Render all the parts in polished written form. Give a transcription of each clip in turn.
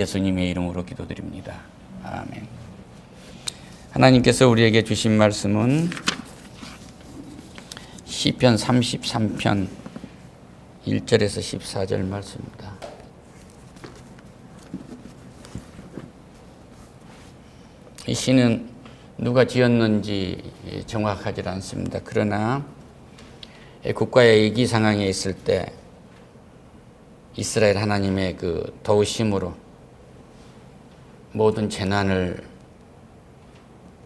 예수님의 이름으로 기도드립니다. 아멘. 하나님께서 우리에게 주신 말씀은 시편 33편 1절에서 14절 말씀입니다. 이 시는 누가 지었는지 정확하지 않습니다. 그러나 국가의 위기 상황에 있을 때 이스라엘 하나님의 그 도우심으로 모든 재난을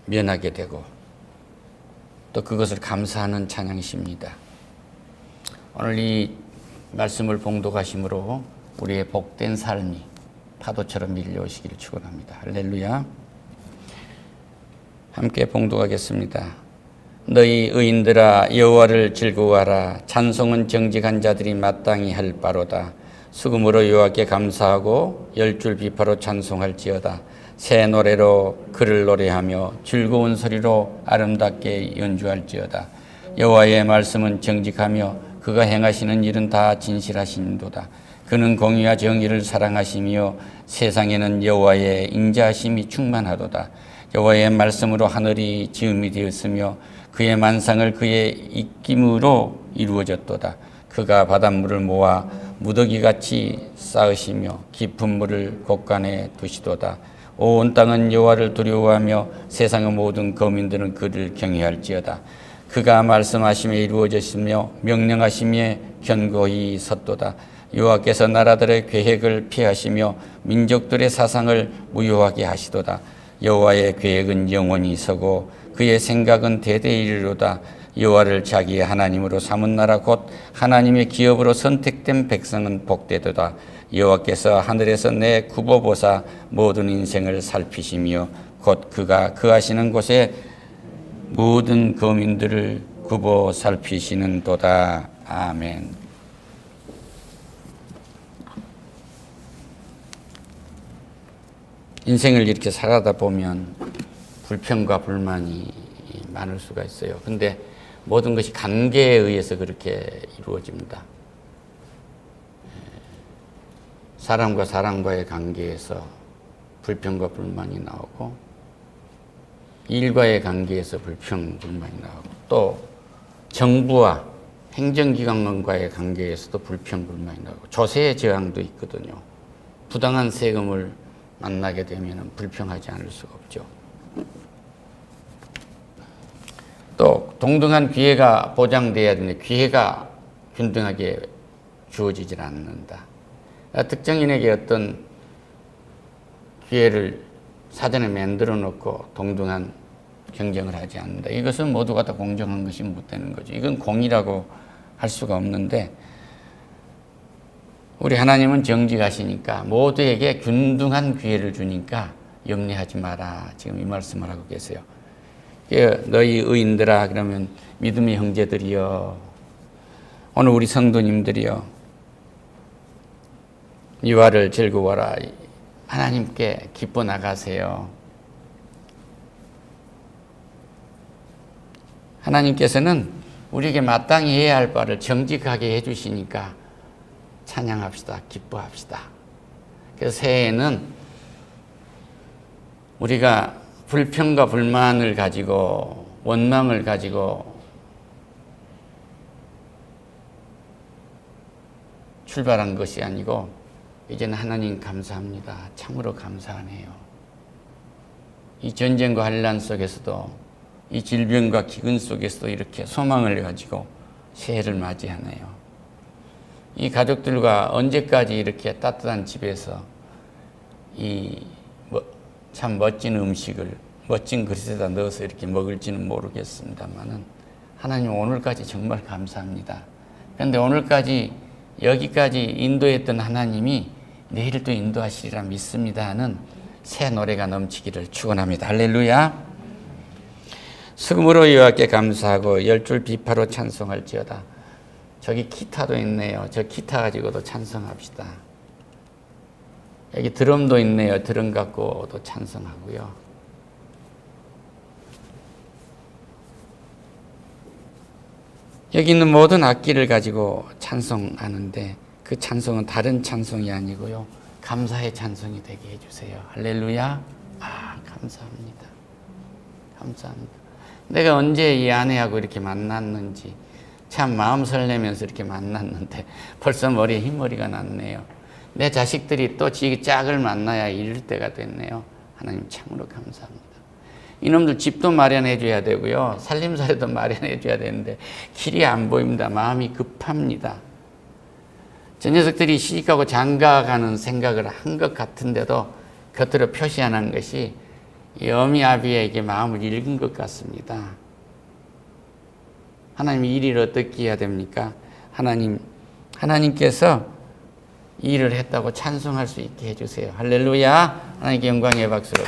면하게 되고 또 그것을 감사하는 찬양시입니다. 오늘 이 말씀을 봉독하심으로 우리의 복된 삶이 파도처럼 밀려오시기를 축원합니다. 할렐루야. 함께 봉독하겠습니다. 너희 의인들아 여호와를 즐거워하라. 찬송은 정직한 자들이 마땅히 할 바로다. 수금으로 여호와께 감사하고 열줄 비파로 찬송할지어다. 새 노래로 그를 노래하며 즐거운 소리로 아름답게 연주할지어다. 여호와의 말씀은 정직하며 그가 행하시는 일은 다 진실하신도다. 그는 공의와 정의를 사랑하시며 세상에는 여호와의 인자하심이 충만하도다. 여호와의 말씀으로 하늘이 지음이 되었으며 그의 만상을 그의 입김으로 이루어졌도다. 그가 바닷물을 모아 무더기같이 쌓으시며 깊은 물을 곳간에 두시도다. 온 땅은 여호와를 두려워하며 세상의 모든 거민들은 그를 경외할지어다. 그가 말씀하심에 이루어졌으며 명령하심에 견고히 섰도다. 여호와께서 나라들의 계획을 피하시며 민족들의 사상을 무효하게 하시도다. 여호와의 계획은 영원히 서고 그의 생각은 대대에 이르로다. 여호와를 자기의 하나님으로 삼은 나라 곧 하나님의 기업으로 선택된 백성은 복되도다. 여호와께서 하늘에서 내 굽어보사 모든 인생을 살피시며 곧 그가 거하시는 곳에 모든 거민들을 굽어 살피시는도다. 아멘. 인생을 이렇게 살아다 보면 불평과 불만이 많을 수가 있어요. 근데 모든 것이 관계에 의해서 그렇게 이루어집니다. 사람과 사람과의 관계에서 불평과 불만이 나오고 일과의 관계에서 불평, 불만이 나오고 또 정부와 행정기관과의 관계에서도 불평, 불만이 나오고 조세의 저항도 있거든요. 부당한 세금을 만나게 되면 불평하지 않을 수가 없죠. 또 동등한 기회가 보장돼야 되는데 기회가 균등하게 주어지질 않는다. 특정인에게 어떤 기회를 사전에 만들어 놓고 동등한 경쟁을 하지 않는다. 이것은 모두가 다 공정한 것이 못 되는 거죠. 이건 공의라고 할 수가 없는데 우리 하나님은 정직하시니까 모두에게 균등한 기회를 주니까 염려하지 마라. 지금 이 말씀을 하고 계세요. 너희 의인들아 그러면 믿음의 형제들이여 오늘 우리 성도님들이여 여호와를 즐거워하라. 하나님께 기뻐 나가세요. 하나님께서는 우리에게 마땅히 해야 할 바를 정직하게 해주시니까 찬양합시다. 기뻐합시다. 그래서 새해에는 우리가 불평과 불만을 가지고 원망을 가지고 출발한 것이 아니고 이제는 하나님 감사합니다. 참으로 감사하네요. 이 전쟁과 환난 속에서도 이 질병과 기근 속에서도 이렇게 소망을 가지고 새해를 맞이하네요. 이 가족들과 언제까지 이렇게 따뜻한 집에서 참 멋진 음식을 멋진 그릇에다 넣어서 이렇게 먹을지는 모르겠습니다만은 하나님 오늘까지 정말 감사합니다. 그런데 오늘까지 여기까지 인도했던 하나님이 내일 또 인도하시리라 믿습니다 하는 새 노래가 넘치기를 축원합니다. 할렐루야. 수금으로 여호와께 감사하고 열줄 비파로 찬송할지어다. 저기 기타도 있네요. 저 기타 가지고도 찬송합시다. 여기 드럼도 있네요. 드럼 갖고도 찬송하고요. 여기 있는 모든 악기를 가지고 찬송하는데 그 찬송은 다른 찬송이 아니고요. 감사의 찬송이 되게 해주세요. 할렐루야. 감사합니다. 감사합니다. 내가 언제 이 아내하고 이렇게 만났는지 참 마음 설레면서 이렇게 만났는데 벌써 머리에 흰머리가 났네요. 내 자식들이 또 지 짝을 만나야 이럴 때가 됐네요. 하나님 참으로 감사합니다. 이놈들 집도 마련해 줘야 되고요. 살림살이도 마련해 줘야 되는데 길이 안 보입니다. 마음이 급합니다. 저 녀석들이 시집가고 장가가는 생각을 한 것 같은데도 겉으로 표시 안 하는 것이 이 어미 아비에게 마음을 읽은 것 같습니다. 하나님 이 일을 어떻게 해야 됩니까? 하나님께서 이 일을 했다고 찬송할 수 있게 해주세요. 할렐루야. 하나님께 영광의 박수로.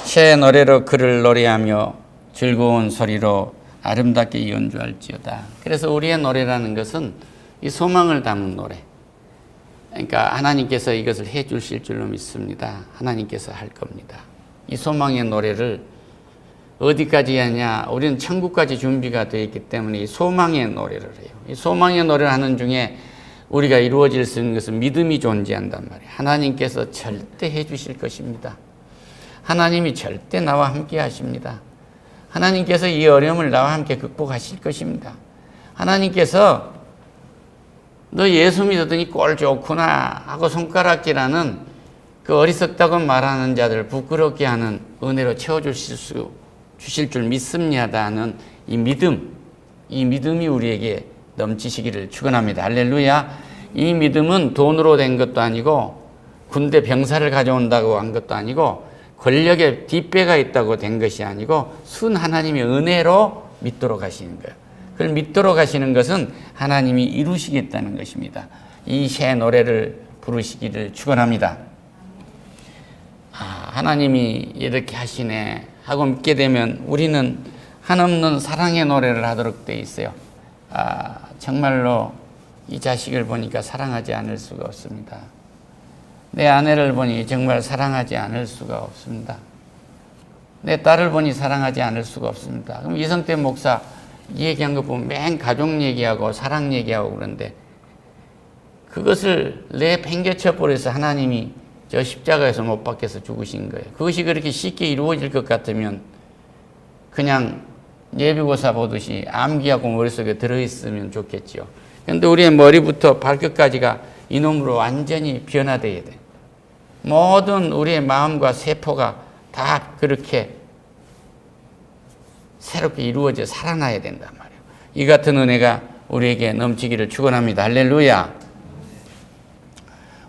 새 노래로 그를 노래하며 즐거운 소리로 아름답게 연주할지어다. 그래서 우리의 노래라는 것은 이 소망을 담은 노래. 그러니까 하나님께서 이것을 해 주실 줄로 믿습니다. 하나님께서 할 겁니다. 이 소망의 노래를 어디까지 하냐? 우리는 천국까지 준비가 되어 있기 때문에 이 소망의 노래를 해요. 이 소망의 노래를 하는 중에 우리가 이루어질 수 있는 것은 믿음이 존재한단 말이에요. 하나님께서 절대 해 주실 것입니다. 하나님이 절대 나와 함께 하십니다. 하나님께서 이 어려움을 나와 함께 극복하실 것입니다. 하나님께서 너 예수 믿었더니 꼴 좋구나 하고 손가락질하는 그 어리석다고 말하는 자들 부끄럽게 하는 은혜로 채워주실 줄 믿습니다 하는 이 믿음이 우리에게 넘치시기를 축원합니다. 할렐루야. 이 믿음은 돈으로 된 것도 아니고 군대 병사를 가져온다고 한 것도 아니고 권력에 뒷배가 있다고 된 것이 아니고 순 하나님의 은혜로 믿도록 하시는 거예요. 그걸 믿도록 하시는 것은 하나님이 이루시겠다는 것입니다. 이 새 노래를 부르시기를 축원합니다. 하나님이 이렇게 하시네 하고 믿게 되면 우리는 한없는 사랑의 노래를 하도록 돼 있어요. 정말로 이 자식을 보니까 사랑하지 않을 수가 없습니다. 내 아내를 보니 정말 사랑하지 않을 수가 없습니다. 내 딸을 보니 사랑하지 않을 수가 없습니다. 그럼 이성태 목사 얘기한 거 보면 맨 가족 얘기하고 사랑 얘기하고 그런데 그것을 내팽개쳐 버려서 하나님이 저 십자가에서 못 박혀서 죽으신 거예요. 그것이 그렇게 쉽게 이루어질 것 같으면 그냥 예비고사 보듯이 암기하고 머릿속에 들어있으면 좋겠죠. 그런데 우리의 머리부터 발끝까지가 이놈으로 완전히 변화되어야 돼. 모든 우리의 마음과 세포가 다 그렇게 새롭게 이루어져 살아나야 된단 말이에요. 이 같은 은혜가 우리에게 넘치기를 축원합니다. 할렐루야.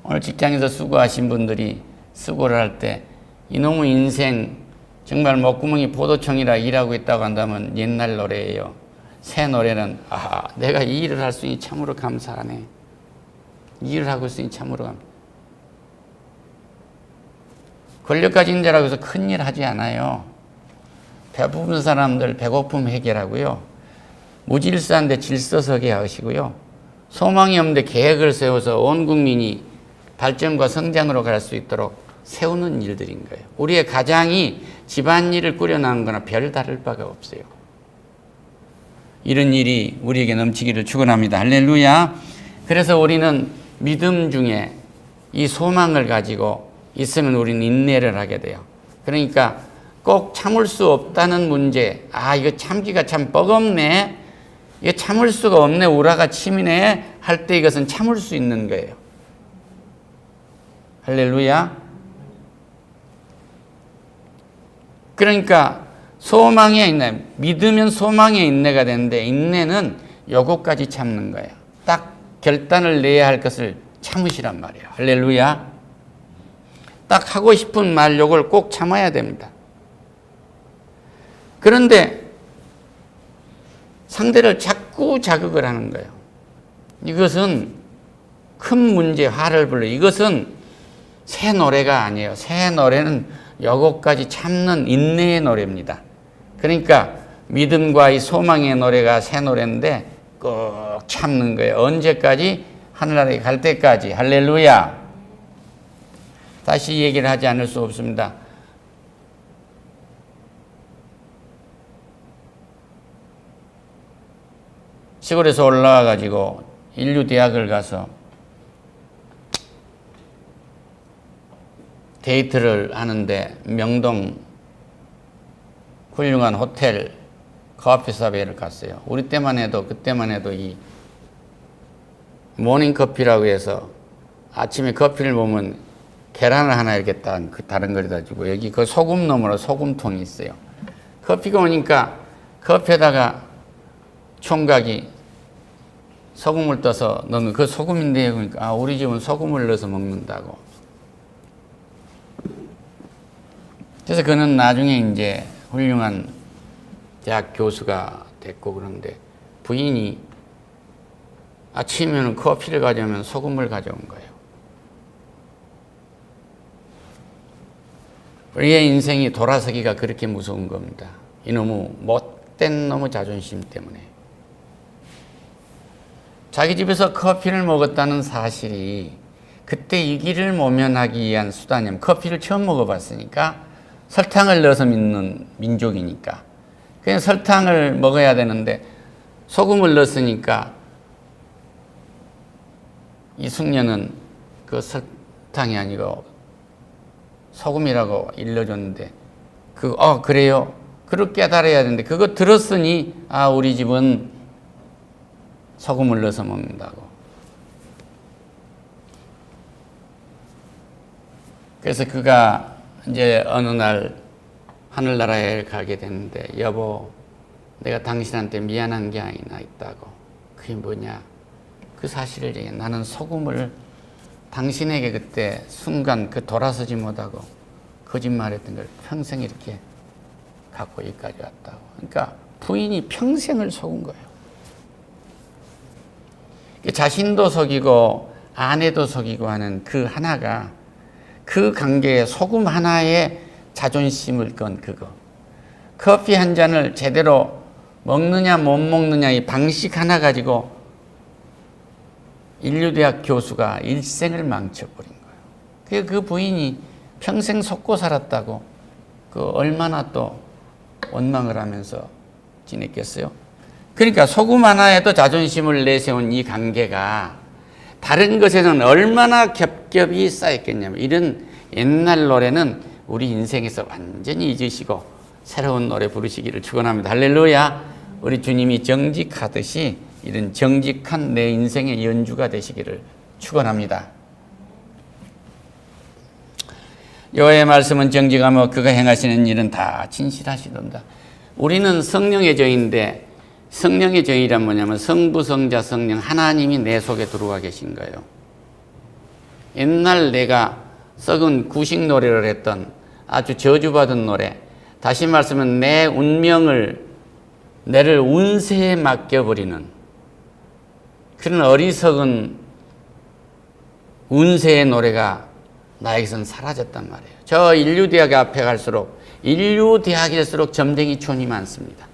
오늘 직장에서 수고하신 분들이 수고를 할 때 이놈의 인생 정말 목구멍이 포도청이라 일하고 있다고 한다면 옛날 노래예요. 새 노래는 내가 이 일을 할 수 있으니 참으로 감사하네. 이 일을 하고 있으니 참으로 감사하네. 권력 가진 자라고 해서 큰일 하지 않아요. 배고픈 사람들 배고픔 해결하고요. 무질서한데 질서서게 하시고요. 소망이 없는데 계획을 세워서 온 국민이 발전과 성장으로 갈 수 있도록 세우는 일들인 거예요. 우리의 가장이 집안일을 꾸려나가는 거나 별 다를 바가 없어요. 이런 일이 우리에게 넘치기를 축원합니다. 할렐루야. 그래서 우리는 믿음 중에 이 소망을 가지고 있으면 우리는 인내를 하게 돼요. 그러니까 꼭 참을 수 없다는 문제, 이거 참기가 참 버겁네, 이거 참을 수가 없네, 우라가 치미네 할 때 이것은 참을 수 있는 거예요. 할렐루야. 그러니까 소망의 인내, 믿으면 소망의 인내가 되는데 인내는 요것까지 참는 거예요. 딱 결단을 내야 할 것을 참으시란 말이에요. 할렐루야. 딱 하고 싶은 말 요걸 꼭 참아야 됩니다. 그런데 상대를 자꾸 자극을 하는 거예요. 이것은 큰 문제, 화를 불러. 이것은 새 노래가 아니에요. 새 노래는 요것까지 참는 인내의 노래입니다. 그러니까 믿음과 이 소망의 노래가 새 노래인데 꼭 참는 거예요. 언제까지? 하늘나라에 갈 때까지. 할렐루야. 다시 얘기를 하지 않을 수 없습니다. 시골에서 올라와 가지고 인류대학을 가서 데이트를 하는데 명동 훌륭한 호텔 커피숍에 갔어요. 우리 때만 해도 그때만 해도 이 모닝커피라고 해서 아침에 커피를 보면 계란을 하나 이렇게 딱 다른 거에다 주고 여기 그 소금 너머로 소금통이 있어요. 커피가 오니까 커피에다가 총각이 소금을 떠서 넣는 그 소금인데 그러니까 아, 우리 집은 소금을 넣어서 먹는다고. 그래서 그는 나중에 이제 훌륭한 대학 교수가 됐고 그런데 부인이 아침에는 커피를 가져오면 소금을 가져온 거예요. 우리의 인생이 돌아서기가 그렇게 무서운 겁니다. 이놈의 못된 놈의 자존심 때문에. 자기 집에서 커피를 먹었다는 사실이 그때 이 길을 모면하기 위한 수단이면 커피를 처음 먹어봤으니까 설탕을 넣어서 믿는 민족이니까 그냥 설탕을 먹어야 되는데 소금을 넣었으니까 이 숙녀는 그 설탕이 아니고 소금이라고 일러줬는데 그래요. 그렇게 깨달아야 되는데 그거 들었으니 아 우리 집은 소금을 넣어서 먹는다고. 그래서 그가 이제 어느 날 하늘나라에 가게 됐는데 여보 내가 당신한테 미안한 게 하나 있다고. 그게 뭐냐. 그 사실을 얘기해. 나는 소금을 당신에게 그때 순간 그 돌아서지 못하고 거짓말했던 걸 평생 이렇게 갖고 여기까지 왔다고. 그러니까 부인이 평생을 속은 거예요. 자신도 속이고 아내도 속이고 하는 그 하나가 그 관계에 소금 하나에 자존심을 건 그거. 커피 한 잔을 제대로 먹느냐 못 먹느냐 이 방식 하나 가지고 인류대학 교수가 일생을 망쳐버린 거예요. 그 부인이 평생 속고 살았다고 그 얼마나 또 원망을 하면서 지냈겠어요. 그러니까 소금 하나에도 자존심을 내세운 이 관계가 다른 것에는 얼마나 겹겹이 쌓였겠냐면 이런 옛날 노래는 우리 인생에서 완전히 잊으시고 새로운 노래 부르시기를 축원합니다. 할렐루야. 우리 주님이 정직하듯이 이런 정직한 내 인생의 연주가 되시기를 축원합니다. 여호와의 말씀은 정직하며 그가 행하시는 일은 다 진실하시던다. 우리는 성령의 저인데 성령의 저이란 뭐냐면 성부, 성자, 성령 하나님이 내 속에 들어와 계신 거예요. 옛날 내가 썩은 구식 노래를 했던 아주 저주받은 노래, 다시 말하면 내 운명을 내를 운세에 맡겨버리는 그런 어리석은 운세의 노래가 나에게선 사라졌단 말이에요. 저 인류대학 앞에 갈수록 인류대학일수록 점쟁이촌이 많습니다.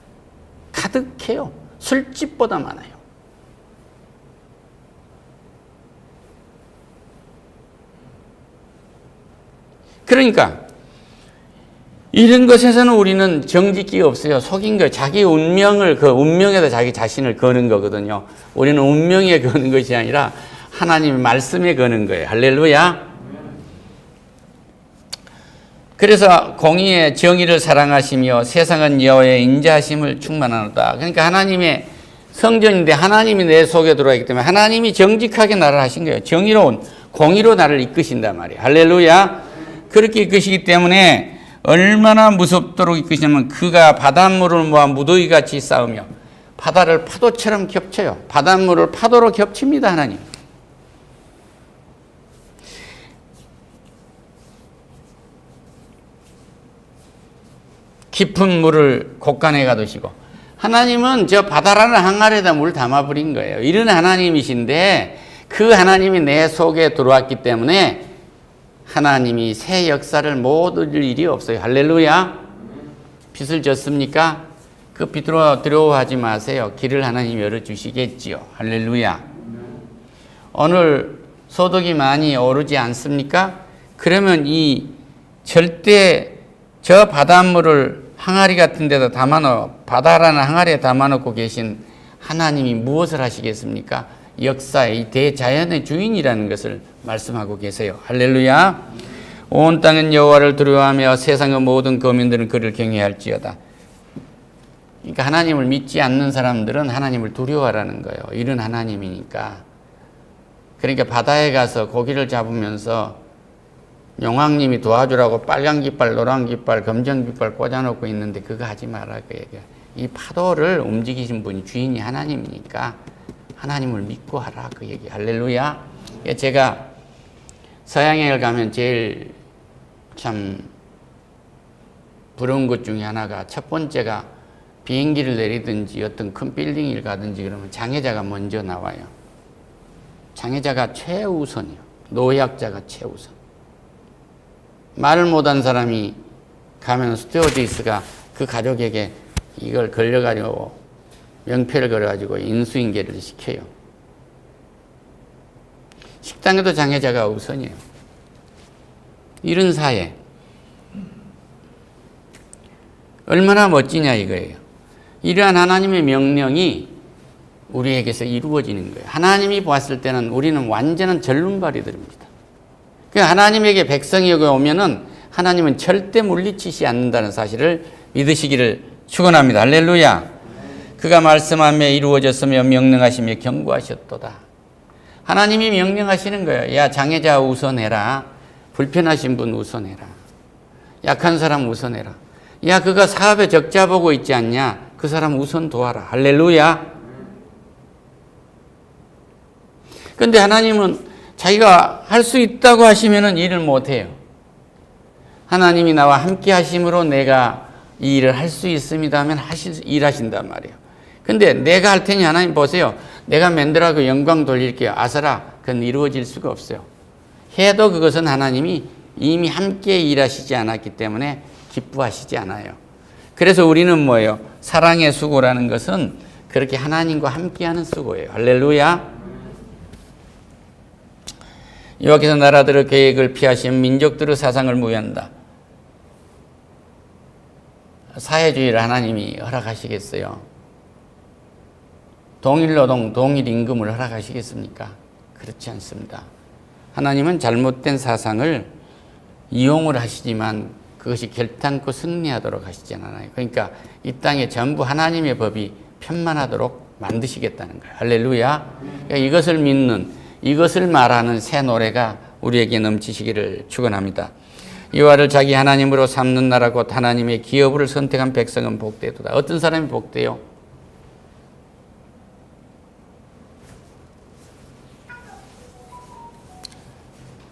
가득해요. 술집보다 많아요. 그러니까 이런 것에서는 우리는 정직기가 없어요. 속인 거예요. 자기 운명을 그 운명에다 자기 자신을 거는 거거든요. 우리는 운명에 거는 것이 아니라 하나님의 말씀에 거는 거예요. 할렐루야. 그래서 공의의 정의를 사랑하시며 세상은 여호와의 인자하심을 충만하노다. 그러니까 하나님의 성전인데 하나님이 내 속에 들어와 있기 때문에 하나님이 정직하게 나를 하신 거예요. 정의로운 공의로 나를 이끄신단 말이에요. 할렐루야. 그렇게 이끄시기 때문에 얼마나 무섭도록 이끄시냐면 그가 바닷물을 모아 무더기같이 쌓으며 바다를 파도처럼 겹쳐요. 바닷물을 파도로 겹칩니다. 하나님. 깊은 물을 곳간에 가두시고 하나님은 저 바다라는 항아리에다 물 담아버린 거예요. 이런 하나님이신데 그 하나님이 내 속에 들어왔기 때문에 하나님이 새 역사를 못 얻을 일이 없어요. 할렐루야. 빚을 졌습니까? 그 빚으로 두려워하지 마세요. 길을 하나님이 열어주시겠지요. 할렐루야. 오늘 소득이 많이 오르지 않습니까? 그러면 이 절대 저 바닷물을 항아리 같은 데다 담아놓고 바다라는 항아리에 담아놓고 계신 하나님이 무엇을 하시겠습니까? 역사의 이 대자연의 주인이라는 것을 말씀하고 계세요. 할렐루야. 온 땅은 여호와를 두려워하며 세상의 모든 거민들은 그를 경외할지어다. 그러니까 하나님을 믿지 않는 사람들은 하나님을 두려워하라는 거예요. 이런 하나님이니까. 그러니까 바다에 가서 고기를 잡으면서 용왕님이 도와주라고 빨간 깃발, 노란 깃발, 검정 깃발 꽂아놓고 있는데 그거 하지 마라 그 얘기야. 이 파도를 움직이신 분이 주인이 하나님이니까 하나님을 믿고 하라 그 얘기. 할렐루야. 제가 서양여행을 가면 제일 참 부러운 것 중에 하나가 첫 번째가 비행기를 내리든지 어떤 큰 빌딩을 가든지 그러면 장애자가 먼저 나와요. 장애자가 최우선이요. 노약자가 최우선. 말을 못한 사람이 가면 스튜어디스가 그 가족에게 이걸 걸려가지고 명패를 걸어가지고 인수인계를 시켜요. 식당에도 장애자가 우선이에요. 이런 사회 얼마나 멋지냐 이거예요. 이러한 하나님의 명령이 우리에게서 이루어지는 거예요. 하나님이 보았을 때는 우리는 완전한 절름발이들입니다. 하나님에게 백성이 오면은 하나님은 절대 물리치지 않는다는 사실을 믿으시기를 축원합니다. 할렐루야. 그가 말씀하며 이루어졌으며 명령하시며 경고하셨도다. 하나님이 명령하시는 거예요. 야, 장애자 우선해라. 불편하신 분 우선해라. 약한 사람 우선해라. 야, 그가 사업에 적자 보고 있지 않냐? 그 사람 우선 도와라. 할렐루야. 그런데 하나님은 자기가 할 수 있다고 하시면은 일을 못해요. 하나님이 나와 함께 하심으로 내가 이 일을 할 수 있습니다 하면 일하신단 말이에요. 근데 내가 할 테니 하나님 보세요. 내가 만들라고 영광 돌릴게요. 아서라. 그건 이루어질 수가 없어요. 해도 그것은 하나님이 이미 함께 일하시지 않았기 때문에 기뻐하시지 않아요. 그래서 우리는 뭐예요? 사랑의 수고라는 것은 그렇게 하나님과 함께하는 수고예요. 할렐루야. 여호와께서 나라들의 계획을 피하시면 민족들의 사상을 무효한다. 사회주의를 하나님이 허락하시겠어요? 동일노동, 동일임금을 허락하시겠습니까? 그렇지 않습니다. 하나님은 잘못된 사상을 이용을 하시지만 그것이 결단코 승리하도록 하시지 않아요. 그러니까 이 땅에 전부 하나님의 법이 편만하도록 만드시겠다는 거예요. 할렐루야. 그러니까 이것을 믿는, 이것을 말하는 새 노래가 우리에게 넘치시기를 축원합니다. 여호와를 자기 하나님으로 삼는 나라 곧 하나님의 기업을 선택한 백성은 복되도다. 어떤 사람이 복돼요?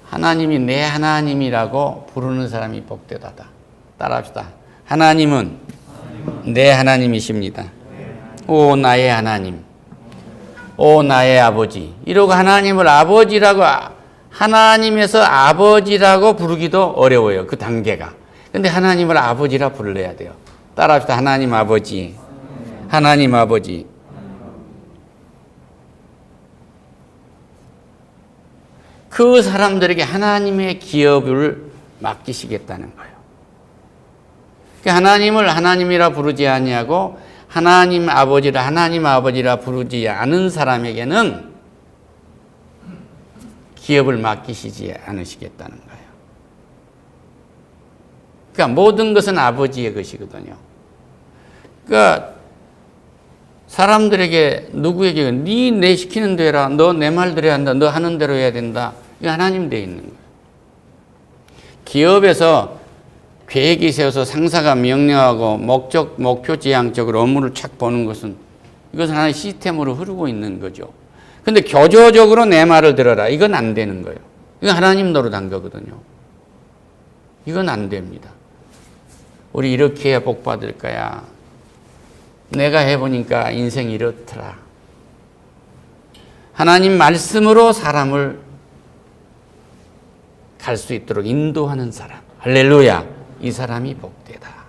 하나님이 내 하나님이라고 부르는 사람이 복되도다. 따라합시다. 하나님은 내 하나님이십니다. 오 나의 하나님, 오 나의 아버지. 이러고 하나님을 아버지라고, 하나님에서 아버지라고 부르기도 어려워요. 그 단계가. 근데 하나님을 아버지라 불러야 돼요. 따라합시다. 하나님 아버지, 하나님 아버지. 그 사람들에게 하나님의 기업을 맡기시겠다는 거예요. 하나님을 하나님이라 부르지 아니하고 하나님 아버지라 부르지 않은 사람에게는 기업을 맡기시지 않으시겠다는 거예요. 그러니까 모든 것은 아버지의 것이거든요. 그러니까 사람들에게, 누구에게 내 시키는 대로 해라, 너 내 말대로 해야 한다, 너 하는 대로 해야 된다. 이거 하나님 돼 있는 거예요. 기업에서 계획이 세워서 상사가 명령하고 목표 지향적으로 업무를 착 보는 것은, 이것은 하나의 시스템으로 흐르고 있는 거죠. 근데 교조적으로 내 말을 들어라. 이건 안 되는 거예요. 이건 하나님 노릇한 거거든요. 이건 안 됩니다. 우리 이렇게 해야 복 받을 거야. 내가 해보니까 인생이 이렇더라. 하나님 말씀으로 사람을 갈 수 있도록 인도하는 사람. 할렐루야. 이 사람이 복되다.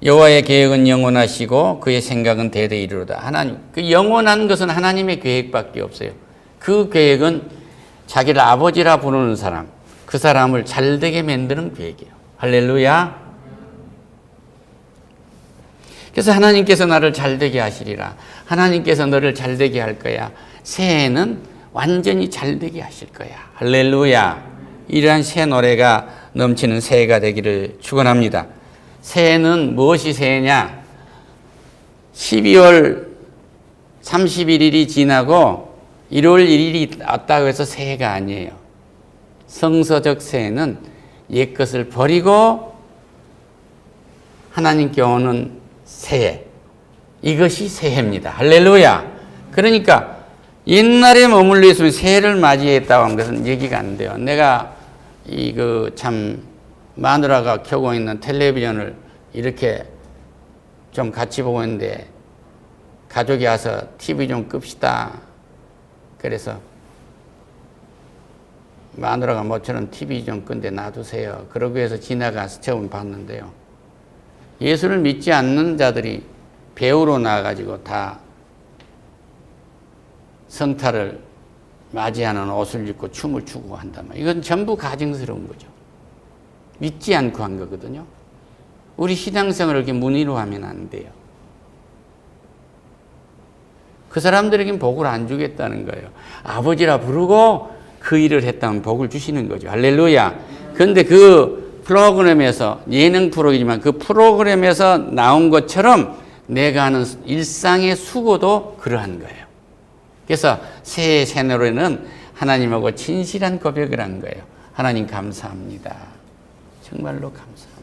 여호와의 계획은 영원하시고 그의 생각은 대대 이르로다. 하나님, 그 영원한 것은 하나님의 계획밖에 없어요. 그 계획은 자기를 아버지라 부르는 사람, 그 사람을 잘되게 만드는 계획이에요. 할렐루야. 그래서 하나님께서 나를 잘되게 하시리라. 하나님께서 너를 잘되게 할 거야. 새해는 완전히 잘되게 하실 거야. 할렐루야. 이러한 새 노래가 넘치는 새해가 되기를 축원합니다. 새해는 무엇이 새해냐? 12월 31일이 지나고 1월 1일이 왔다고 해서 새해가 아니에요. 성서적 새해는 옛것을 버리고 하나님께 오는 새해. 이것이 새해입니다. 할렐루야. 그러니까 옛날에 머물러 있으면 새해를 맞이했다고 하는 것은 얘기가 안 돼요. 내가 참 마누라가 켜고 있는 텔레비전을 이렇게 좀 같이 보고 있는데 가족이 와서 TV 좀 끕시다. 그래서 마누라가 모처럼 TV 좀 끈데 놔두세요. 그러기 위해서 지나가서 처음 봤는데요. 예수를 믿지 않는 자들이 배우로 나와가지고 다 성타를 맞이하는 옷을 입고 춤을 추고 한단 말이에요. 이건 전부 가증스러운 거죠. 믿지 않고 한 거거든요. 우리 신앙생활을 이렇게 문의로 하면 안 돼요. 그 사람들에겐 복을 안 주겠다는 거예요. 아버지라 부르고 그 일을 했다면 복을 주시는 거죠. 할렐루야. 그런데 그 프로그램에서, 예능 프로이지만 그 프로그램에서 나온 것처럼 내가 하는 일상의 수고도 그러한 거예요. 그래서 새해 새 노래는 하나님하고 진실한 고백을 한 거예요. 하나님 감사합니다. 정말로 감사합니다.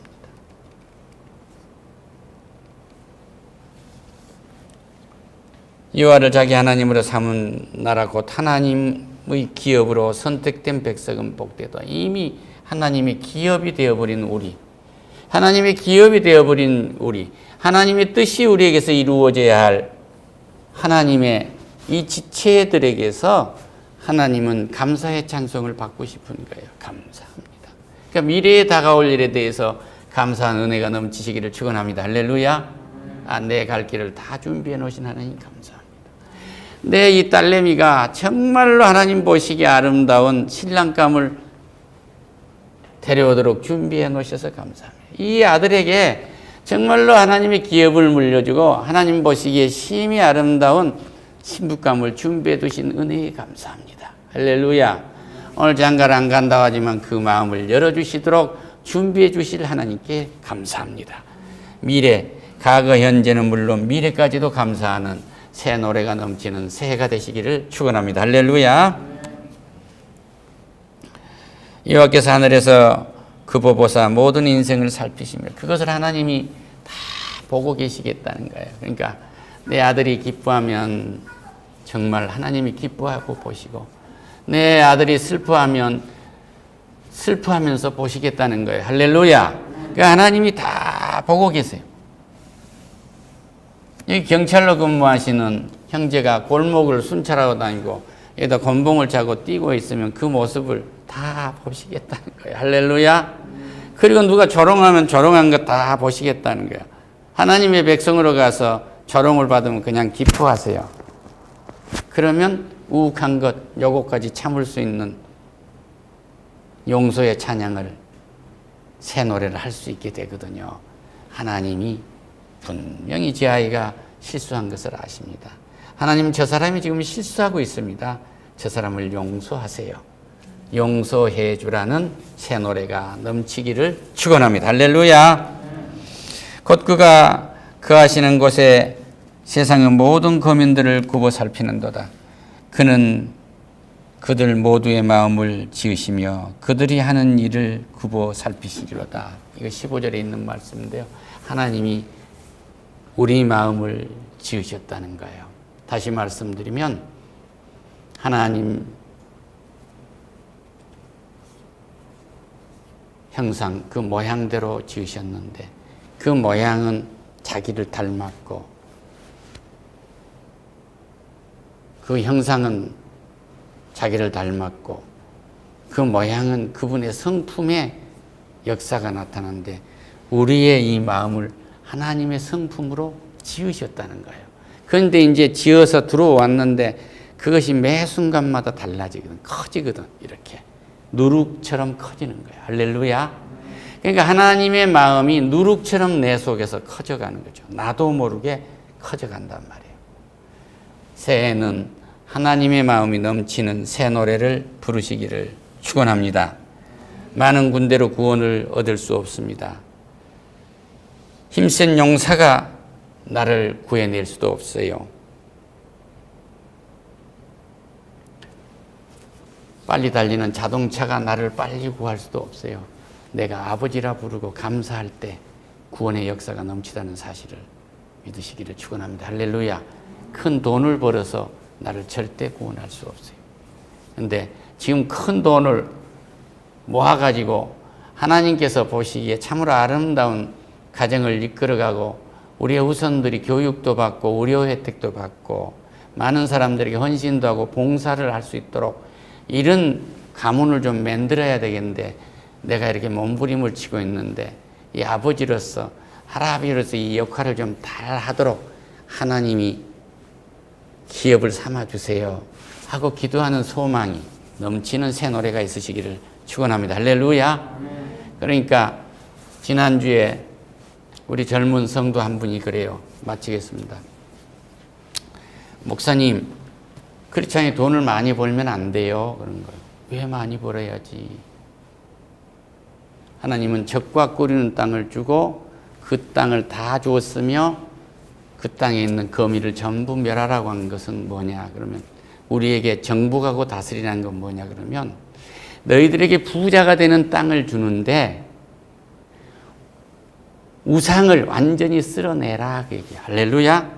여호와를 자기 하나님으로 삼은 나라 곧 하나님의 기업으로 선택된 백성은 복되다. 이미 하나님의 기업이 되어버린 우리, 하나님의 기업이 되어버린 우리, 하나님의 뜻이 우리에게서 이루어져야 할 하나님의 이 지체들에게서 하나님은 감사의 찬송을 받고 싶은 거예요. 감사합니다. 그러니까 미래에 다가올 일에 대해서 감사한 은혜가 넘치시기를 축원합니다. 할렐루야. 내 갈 길을 다 준비해 놓으신 하나님 감사합니다. 내 이 딸내미가 정말로 하나님 보시기에 아름다운 신랑감을 데려오도록 준비해 놓으셔서 감사합니다. 이 아들에게 정말로 하나님의 기업을 물려주고 하나님 보시기에 심히 아름다운 신부감을 준비해 두신 은혜에 감사합니다. 할렐루야. 오늘 장가를 안 간다고 하지만 그 마음을 열어주시도록 준비해 주실 하나님께 감사합니다. 미래, 과거, 현재는 물론 미래까지도 감사하는 새 노래가 넘치는 새해가 되시기를 축원합니다. 할렐루야. 여호와께서 하늘에서 그 보보사 모든 인생을 살피시며 그것을 하나님이 다 보고 계시겠다는 거예요. 그러니까 내 아들이 기뻐하면 정말 하나님이 기뻐하고 보시고 내 아들이 슬퍼하면 슬퍼하면서 보시겠다는 거예요. 할렐루야. 그러니까 하나님이 다 보고 계세요. 이 경찰로 근무하시는 형제가 골목을 순찰하고 다니고 여기다 곤봉을 차고 뛰고 있으면 그 모습을 다 보시겠다는 거예요. 할렐루야. 그리고 누가 조롱하면 조롱한 거 다 보시겠다는 거예요. 하나님의 백성으로 가서 조롱을 받으면 그냥 기뻐하세요. 그러면 우욱한 것, 요거까지 참을 수 있는 용서의 찬양을 새 노래를 할 수 있게 되거든요. 하나님이 분명히 제 아이가 실수한 것을 아십니다. 하나님 저 사람이 지금 실수하고 있습니다. 저 사람을 용서하세요. 용서해 주라는 새 노래가 넘치기를 축원합니다. 할렐루야. 곧 그가 거하시는 곳에 세상의 모든 거민들을 굽어 살피는도다. 그는 그들 모두의 마음을 지으시며 그들이 하는 일을 굽어 살피시리로다. 이거 15절에 있는 말씀인데요. 하나님이 우리 마음을 지으셨다는 거예요. 다시 말씀드리면 하나님 형상, 그 모양대로 지으셨는데 그 모양은 자기를 닮았고 그 형상은 자기를 닮았고 그 모양은 그분의 성품의 역사가 나타나는데 우리의 이 마음을 하나님의 성품으로 지으셨다는 거예요. 그런데 이제 지어서 들어왔는데 그것이 매 순간마다 달라지거든. 커지거든. 이렇게 누룩처럼 커지는 거예요. 할렐루야. 그러니까 하나님의 마음이 누룩처럼 내 속에서 커져가는 거죠. 나도 모르게 커져간단 말이에요. 새해에는 하나님의 마음이 넘치는 새 노래를 부르시기를 축원합니다. 많은 군대로 구원을 얻을 수 없습니다. 힘센 용사가 나를 구해낼 수도 없어요. 빨리 달리는 자동차가 나를 빨리 구할 수도 없어요. 내가 아버지라 부르고 감사할 때 구원의 역사가 넘치다는 사실을 믿으시기를 축원합니다. 할렐루야. 큰 돈을 벌어서 나를 절대 구원할 수 없어요. 그런데 지금 큰 돈을 모아가지고 하나님께서 보시기에 참으로 아름다운 가정을 이끌어가고 우리의 후손들이 교육도 받고 의료 혜택도 받고 많은 사람들에게 헌신도 하고 봉사를 할 수 있도록 이런 가문을 좀 만들어야 되겠는데 내가 이렇게 몸부림을 치고 있는데 이 아버지로서 할아버지로서 이 역할을 좀 잘 하도록 하나님이 기업을 삼아주세요 하고 기도하는 소망이 넘치는 새 노래가 있으시기를 축원합니다. 할렐루야. 그러니까 지난주에 우리 젊은 성도 한 분이 그래요. 마치겠습니다. 목사님, 크리스찬이 돈을 많이 벌면 안 돼요. 그런 거예요. 왜 많이 벌어야지? 하나님은 적과 꿀이는 땅을 주고 그 땅을 다 주었으며 그 땅에 있는 거미를 전부 멸하라고 한 것은 뭐냐? 그러면 우리에게 정복하고 다스리라는 건 뭐냐? 그러면 너희들에게 부자가 되는 땅을 주는데 우상을 완전히 쓸어내라. 그 얘기야. 할렐루야.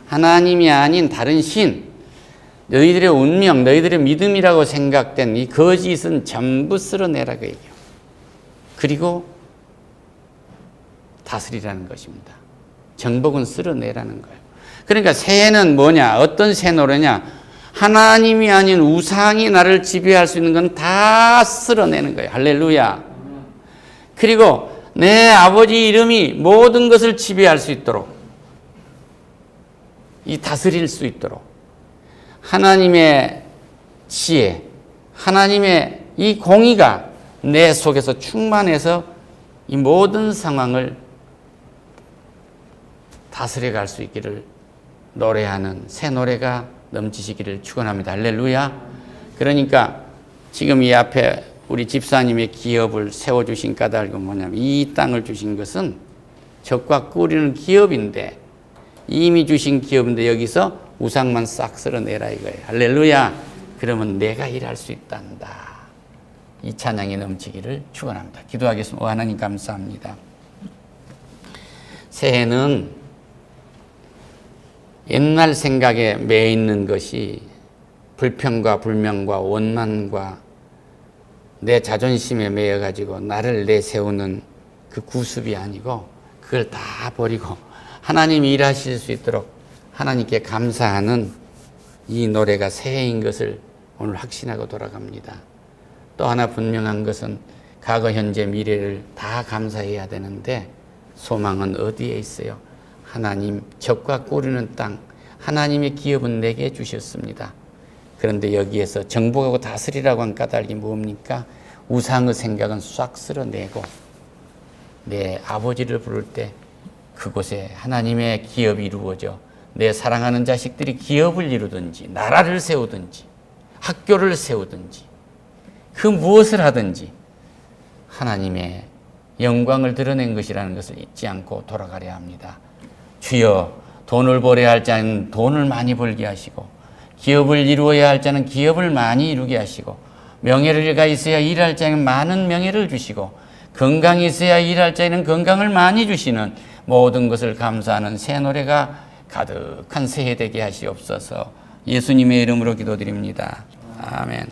하나님이 아닌 다른 신, 너희들의 운명, 너희들의 믿음이라고 생각된 이 거짓은 전부 쓸어내라. 그 얘기야. 그리고 다스리라는 것입니다. 정복은 쓸어내라는 거예요. 그러니까 새해는 뭐냐? 어떤 새 노래냐? 하나님이 아닌 우상이 나를 지배할 수 있는 건 다 쓸어내는 거예요. 할렐루야. 그리고 내 아버지 이름이 모든 것을 지배할 수 있도록, 이 다스릴 수 있도록 하나님의 지혜, 하나님의 이 공의가 내 속에서 충만해서 이 모든 상황을 다스려 갈 수 있기를 노래하는 새 노래가 넘치시기를 축원합니다. 할렐루야. 그러니까 지금 이 앞에 우리 집사님의 기업을 세워주신 까닭은 뭐냐면 이 땅을 주신 것은 적과 꿀이는 기업인데 이미 주신 기업인데 여기서 우상만 싹 쓸어내라 이거예요. 할렐루야. 그러면 내가 일할 수 있단다. 이 찬양이 넘치기를 축원합니다. 기도하겠습니다. 하나님 감사합니다. 새해는 옛날 생각에 매여 있는 것이 불평과 불명과 원망과 내 자존심에 매여 가지고 나를 내세우는 그 구습이 아니고 그걸 다 버리고 하나님이 일하실 수 있도록 하나님께 감사하는 이 노래가 새해인 것을 오늘 확신하고 돌아갑니다. 또 하나 분명한 것은 과거, 현재, 미래를 다 감사해야 되는데 소망은 어디에 있어요? 하나님, 적과 꿀이는 땅, 하나님의 기업은 내게 주셨습니다. 그런데 여기에서 정복하고 다스리라고 한 까닭이 뭡니까? 우상의 생각은 싹 쓸어내고 내 아버지를 부를 때 그곳에 하나님의 기업이 이루어져 내 사랑하는 자식들이 기업을 이루든지 나라를 세우든지 학교를 세우든지 그 무엇을 하든지 하나님의 영광을 드러낸 것이라는 것을 잊지 않고 돌아가려 합니다. 주여, 돈을 벌어야 할 자는 돈을 많이 벌게 하시고 기업을 이루어야 할 자는 기업을 많이 이루게 하시고 명예가 있어야 일할 자에는 많은 명예를 주시고 건강이 있어야 일할 자에는 건강을 많이 주시는 모든 것을 감사하는 새 노래가 가득한 새해 되게 하시옵소서. 예수님의 이름으로 기도드립니다. 아멘.